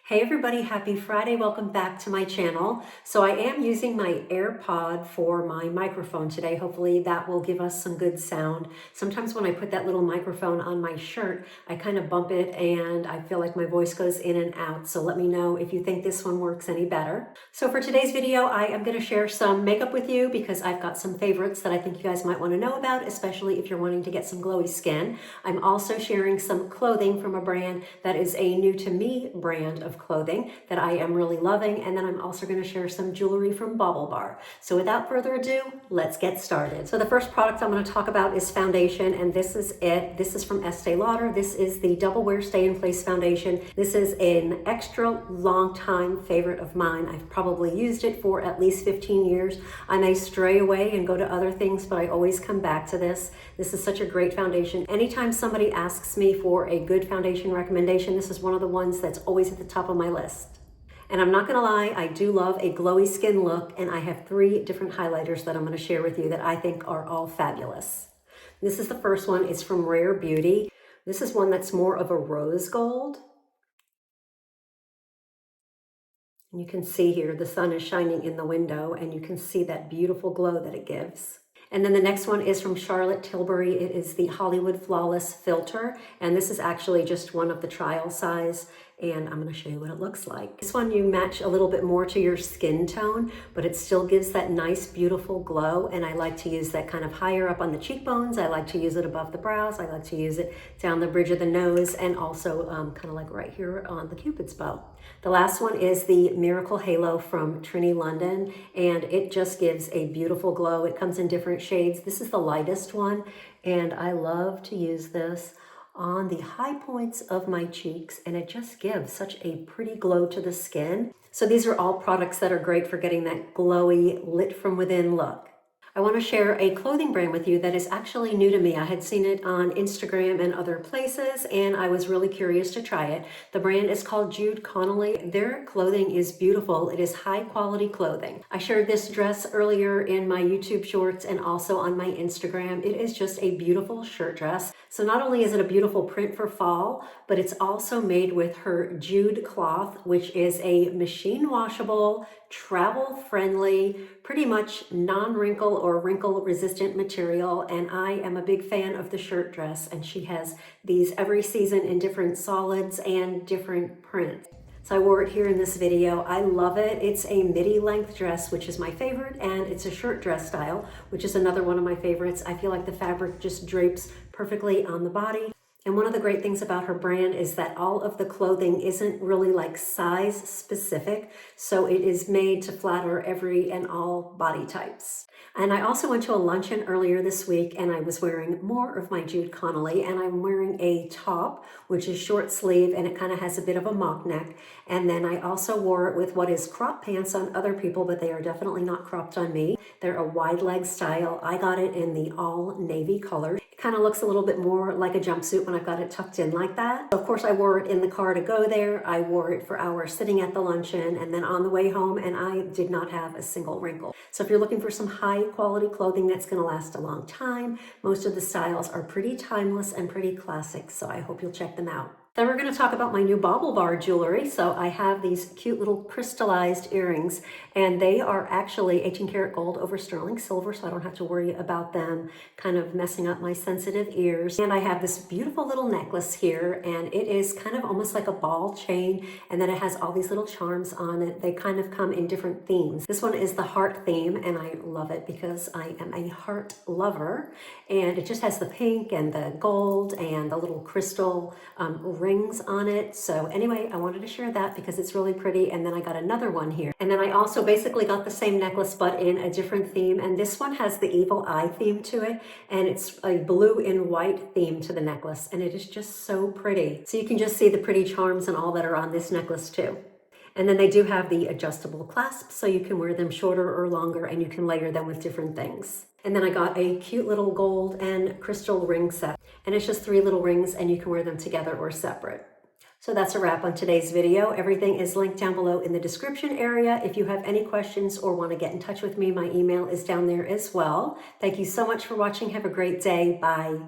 Hey everybody, happy Friday. Welcome back to my channel. So I am using my AirPod for my microphone today. Hopefully that will give us some good sound. Sometimes when I put that little microphone on my shirt, I kind of bump it and I feel like my voice goes in and out. So let me know if you think this one works any better. So for today's video, I am going to share some makeup with you because I've got some favorites that I think you guys might want to know about, especially if you're wanting to get some glowy skin. I'm also sharing some clothing from a brand that is a new to me brand of clothing that I am really loving, and then I'm also going to share some jewelry from BaubleBar. So without further ado, let's get started. So the first product I'm going to talk about is foundation, and this is it. This is from Estee Lauder. This is the Double Wear Stay in Place foundation. This is an extra long time favorite of mine. I've probably used it for at least 15 years. I may stray away and go to other things, but I always come back to this. This is such a great foundation. Anytime somebody asks me for a good foundation recommendation, this is one of the ones that's always at the top of my list. And I'm not gonna lie, I do love a glowy skin look, and I have 3 different highlighters that I'm gonna share with you that I think are all fabulous. This is the first one. It's from Rare Beauty. This is one that's more of a rose gold. And you can see here, the sun is shining in the window, and you can see that beautiful glow that it gives. And then the next one is from Charlotte Tilbury. It is the Hollywood Flawless Filter. And this is actually just one of the trial size. And I'm going to show you what it looks like. This one you match a little bit more to your skin tone, but it still gives that nice, beautiful glow. And I like to use that kind of higher up on the cheekbones. I like to use it above the brows. I like to use it down the bridge of the nose, and also kind of like right here on the Cupid's bow. The last one is the Miracle Halo from Trinny London, and it just gives a beautiful glow. It comes in different shades. This is the lightest one, and I love to use this on the high points of my cheeks, and it just gives such a pretty glow to the skin. So these are all products that are great for getting that glowy, lit from within look. I want to share a clothing brand with you that is actually new to me. I had seen it on Instagram and other places, and I was really curious to try it. The brand is called Jude Connolly. Their clothing is beautiful. It is high quality clothing. I shared this dress earlier in my YouTube shorts and also on my Instagram. It is just a beautiful shirt dress. So not only is it a beautiful print for fall, but it's also made with her Jude cloth, which is a machine washable, travel friendly, pretty much non-wrinkle or wrinkle resistant material. And I am a big fan of the shirt dress, and she has these every season in different solids and different prints. So I wore it here in this video. I love it. It's a midi length dress, which is my favorite, and it's a shirt dress style, which is another one of my favorites. I feel like the fabric just drapes perfectly on the body. And one of the great things about her brand is that all of the clothing isn't really like size specific. So it is made to flatter every and all body types. And I also went to a luncheon earlier this week, and I was wearing more of my Jude Connolly, and I'm wearing a top, which is short sleeve, and it kind of has a bit of a mock neck. And then I also wore it with what is crop pants on other people, but they are definitely not cropped on me. They're a wide leg style. I got it in the all navy color. It kind of looks a little bit more like a jumpsuit when I've got it tucked in like that. Of course, I wore it in the car to go there. I wore it for hours sitting at the luncheon and then on the way home, and I did not have a single wrinkle. So if you're looking for some high quality clothing that's going to last a long time, most of the styles are pretty timeless and pretty classic. So I hope you'll check them out. Then we're going to talk about my new BaubleBar jewelry. So I have these cute little crystallized earrings, and they are actually 18 karat gold over sterling silver, so I don't have to worry about them kind of messing up my sensitive ears. And I have this beautiful little necklace here, and it is kind of almost like a ball chain, and then it has all these little charms on it. They kind of come in different themes. This one is the heart theme, and I love it because I am a heart lover, and it just has the pink and the gold and the little crystal rings on it. So anyway, I wanted to share that because it's really pretty. And then I got another one here. And then I also basically got the same necklace, but in a different theme. And this one has the evil eye theme to it. And it's a blue and white theme to the necklace. And it is just so pretty. So you can just see the pretty charms and all that are on this necklace too. And then they do have the adjustable clasps, so you can wear them shorter or longer, and you can layer them with different things. And then I got a cute little gold and crystal ring set. And it's just 3 little rings, and you can wear them together or separate. So that's a wrap on today's video. Everything is linked down below in the description area. If you have any questions or want to get in touch with me, my email is down there as well. Thank you so much for watching. Have a great day. Bye.